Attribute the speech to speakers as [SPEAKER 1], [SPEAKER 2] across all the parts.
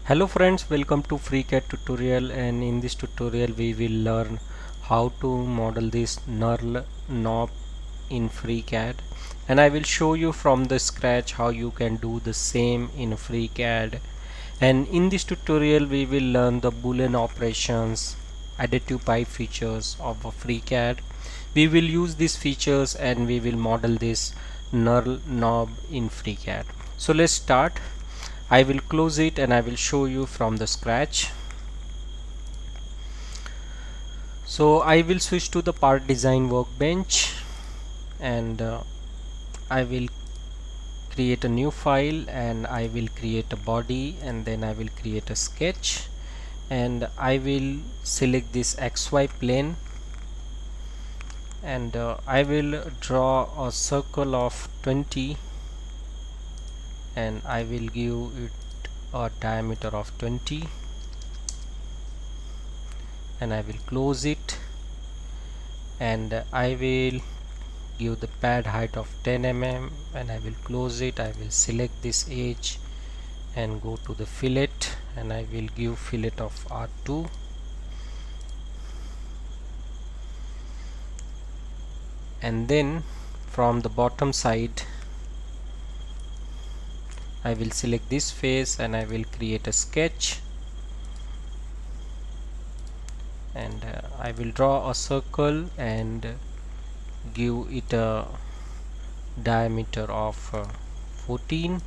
[SPEAKER 1] Hello friends, welcome to FreeCAD tutorial, and in this tutorial we will learn how to model this knurl knob in FreeCAD, and I will show you from the scratch how you can do the same in FreeCAD. And in this tutorial we will learn the Boolean operations, additive pipe features of FreeCAD. We will use these features and we will model this knurl knob in FreeCAD. So let's start. I will close it and I will show you from the scratch. So I will switch to the part design workbench, and I will create a new file, and I will create a body, and then I will create a sketch, and I will select this XY plane, and I will draw a circle of 20, and I will give it a diameter of 20, and I will close it, and I will give the pad height of 10 mm, and I will close it. I will select this edge and go to the fillet, and I will give fillet of R2, and then from the bottom side I will select this face and I will create a sketch, and I will draw a circle and give it a diameter of 14,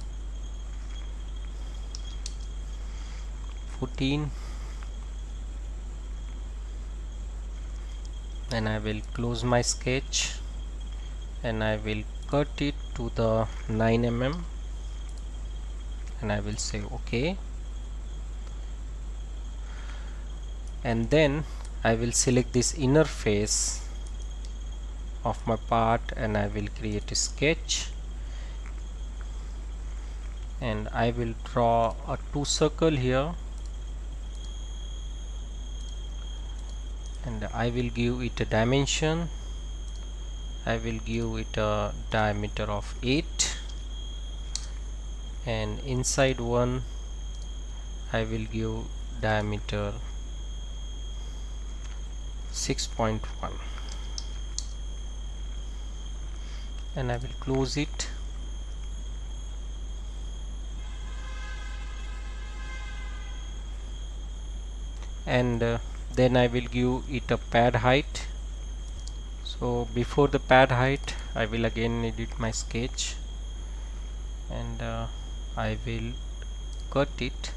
[SPEAKER 1] and I will close my sketch, and I will cut it to the 9 mm, and I will say OK, and then I will select this inner face of my part, and I will create a sketch, and I will draw a 2 circle here, and I will give it a dimension. I will give it a diameter of 8, and inside one I will give diameter 6.1, and I will close it, and then I will give it a pad height. So before the pad height I will again edit my sketch, and I will cut it.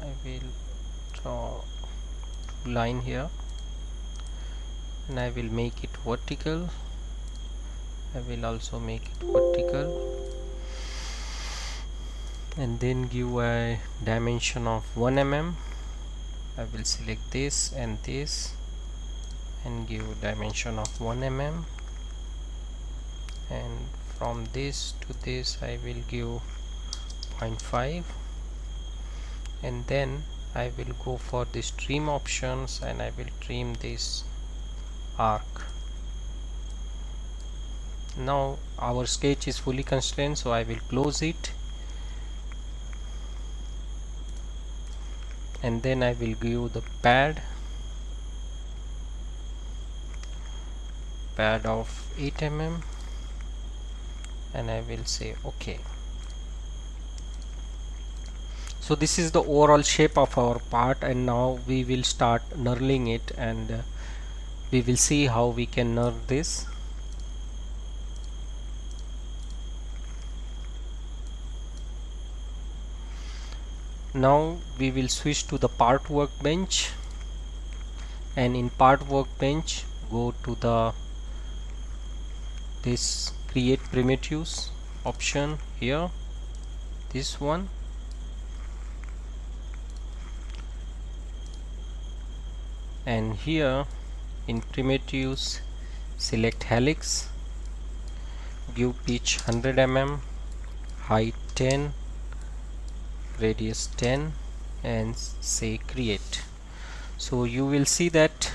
[SPEAKER 1] I will draw two line here, and I will make it vertical. I will also make it vertical, and then give a dimension of 1 mm. I will select this and this and give dimension of 1 mm, and from this to this I will give 0.5, and then I will go for this trim options, and I will trim this arc. Now our sketch is fully constrained, so I will close it, and then I will give the pad of 8 mm, and I will say OK. So this is the overall shape of our part, and now we will start knurling it, and we will see how we can knurl this. Now we will switch to the part workbench, and in part workbench go to the this create primitives option here, this one, and here in primitives select helix, give pitch 100 mm, height 10, radius 10, and say create. So you will see that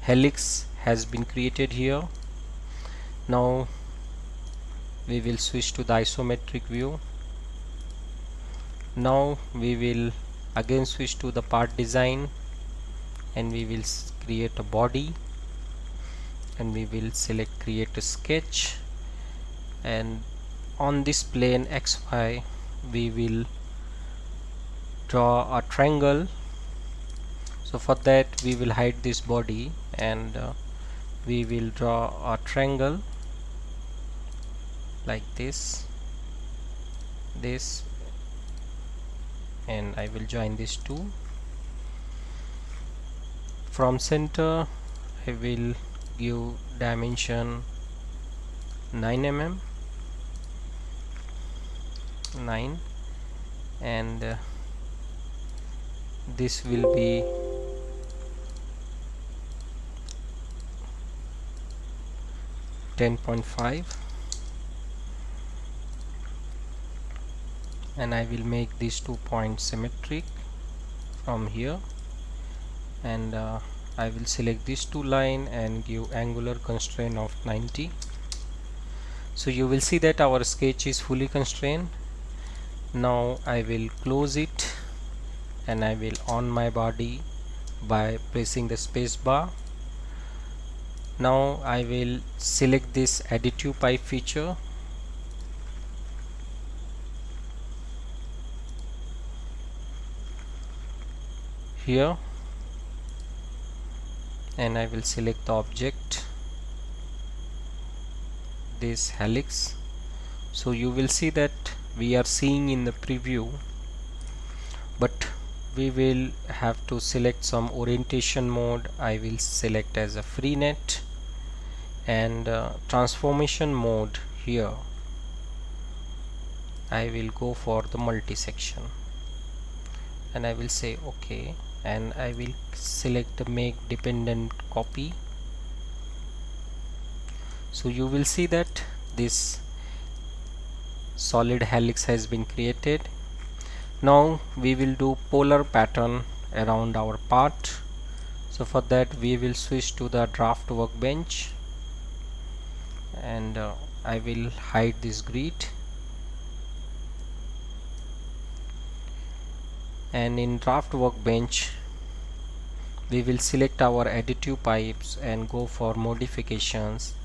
[SPEAKER 1] helix has been created here. Now we will switch to the isometric view, Now we will again switch to the part design, and we will create a body, and we will select create a sketch, and on this plane XY we will draw a triangle. So for that we will hide this body, and we will draw a triangle like this, and I will join these two. From center I will give dimension 9 mm, 9, and this will be 10.5, and I will make these 2 points symmetric from here, and I will select these two line and give angular constraint of 90. So you will see that our sketch is fully constrained. Now I will close it, and I will on my body by pressing the space bar. Now I will select this additive pipe feature, here, and I will select the object, this helix. So you will see that we are seeing in the preview, but we will have to select some orientation mode. I will select as a free net, and transformation mode here I will go for the multi-section, and I will say OK, and I will select the make dependent copy. So you will see that this solid helix has been created. Now we will do polar pattern around our part. So for that we will switch to the draft workbench, and I will hide this grid, and in draft workbench we will select our additive pipes and go for modifications,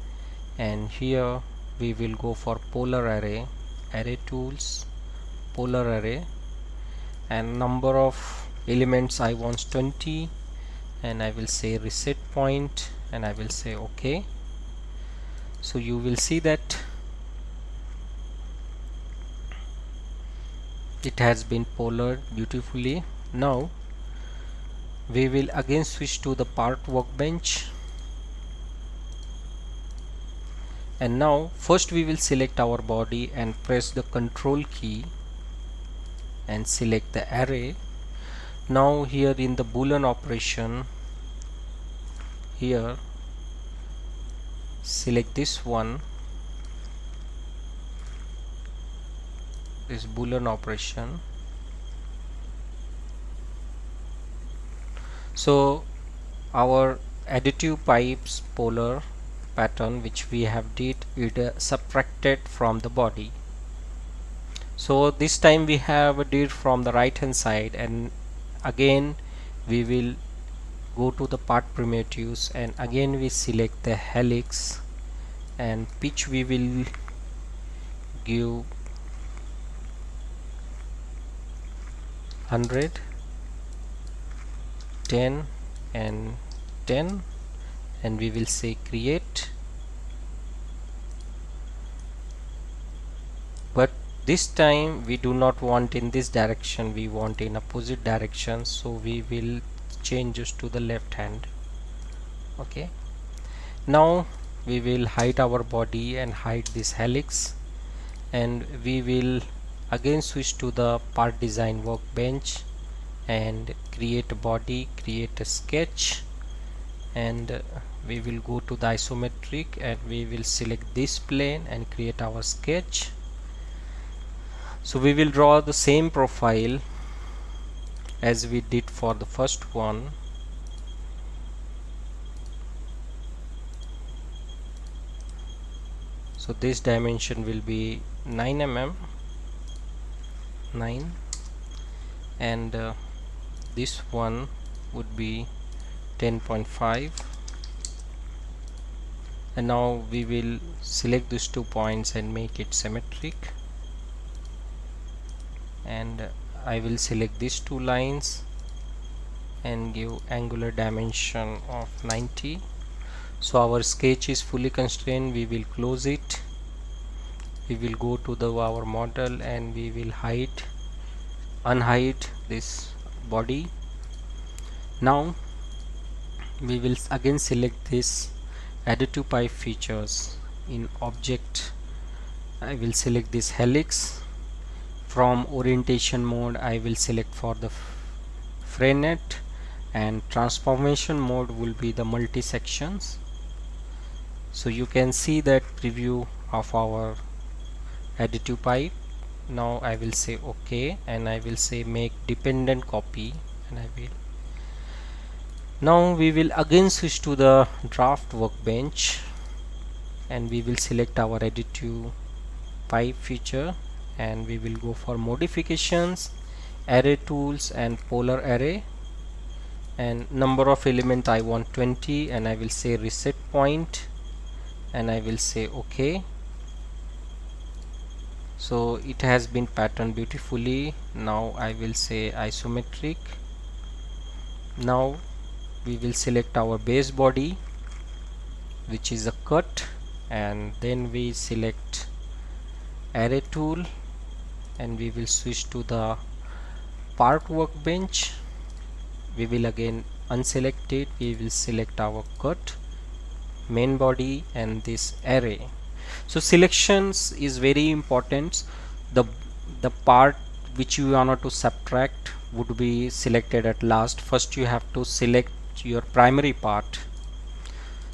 [SPEAKER 1] and here we will go for polar array, array tools, polar array, and number of elements I want 20, and I will say reset point, and I will say OK. So you will see that it has been polared beautifully. Now we will again switch to the part workbench, and now first we will select our body and press the control key and select the array. Now here in the Boolean operation, here select this one, this Boolean operation. So our additive pipes polar pattern which we have did it subtracted from the body. So this time we have did from the right hand side, and again we will go to the part primitives, and again we select the helix, and pitch we will give 100, 10 and 10, and we will say create. But this time we do not want in this direction, we want in opposite direction, so we will change this to the left hand. Okay, now we will hide our body and hide this helix, and we will again switch to the part design workbench and create a body, create a sketch, and we will go to the isometric, and we will select this plane and create our sketch. So we will draw the same profile as we did for the first one. So this dimension will be 9 mm, 9, and this one would be 10.5. and now we will select these 2 points and make it symmetric, and I will select these 2 lines and give angular dimension of 90. So our sketch is fully constrained. We will close it. We will go to our model and we will unhide this body. Now we will again select this additive pipe features. In object, I will select this helix. From orientation mode, I will select for the Freinet, and transformation mode will be the multi sections. So you can see that preview of our additive pipe. Now I will say OK, and I will say make dependent copy, and I will. Now we will again switch to the draft workbench and we will select our additive pipe feature, and we will go for modifications, array tools and polar array, and number of element I want 20, and I will say reset point, and I will say OK. So it has been patterned beautifully. Now I will say isometric. Now we will select our base body, which is a cut, and then we select array tool and we will switch to the part workbench. We will again unselect it. We will select our cut, main body and this array. So selections is very important. The part which you want to subtract would be selected at last. First you have to select your primary part.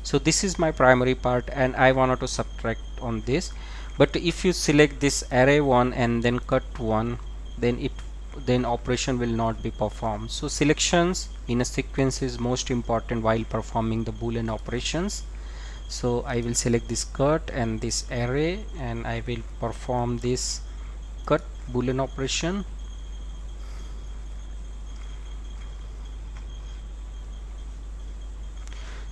[SPEAKER 1] So this is my primary part and I wanted to subtract on this, but if you select this array one and then cut one, then operation will not be performed. So selections in a sequence is most important while performing the Boolean operations. So I will select this cut and this array, and I will perform this cut Boolean operation.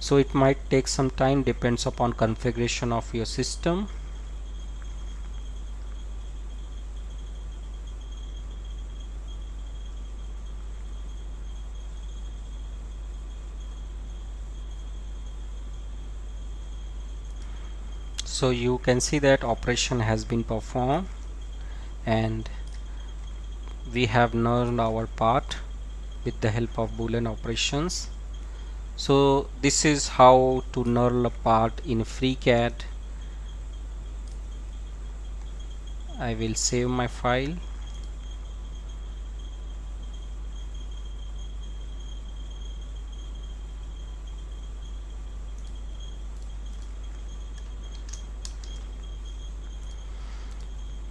[SPEAKER 1] So it might take some time, depends upon configuration of your system. So you can see that operation has been performed and we have knurled our part with the help of Boolean operations. So this is how to knurl a part in FreeCAD. I will save my file.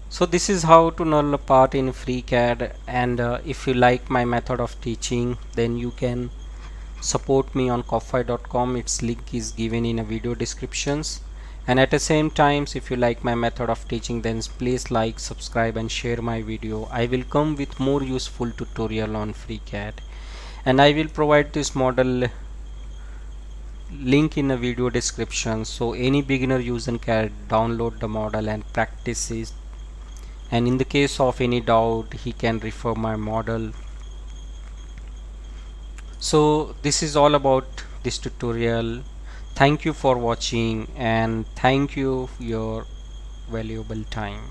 [SPEAKER 1] So this is how to knurl a part in FreeCAD, and if you like my method of teaching, then you can support me on ko-fi.com. its link is given in a video descriptions. And at the same time, if you like my method of teaching, then please like, subscribe and share my video. I will come with more useful tutorial on FreeCAD, and I will provide this model link in a video description, so any beginner user can download the model and practice it, and in the case of any doubt he can refer my model. So this is all about this tutorial. Thank you for watching and thank you for your valuable time.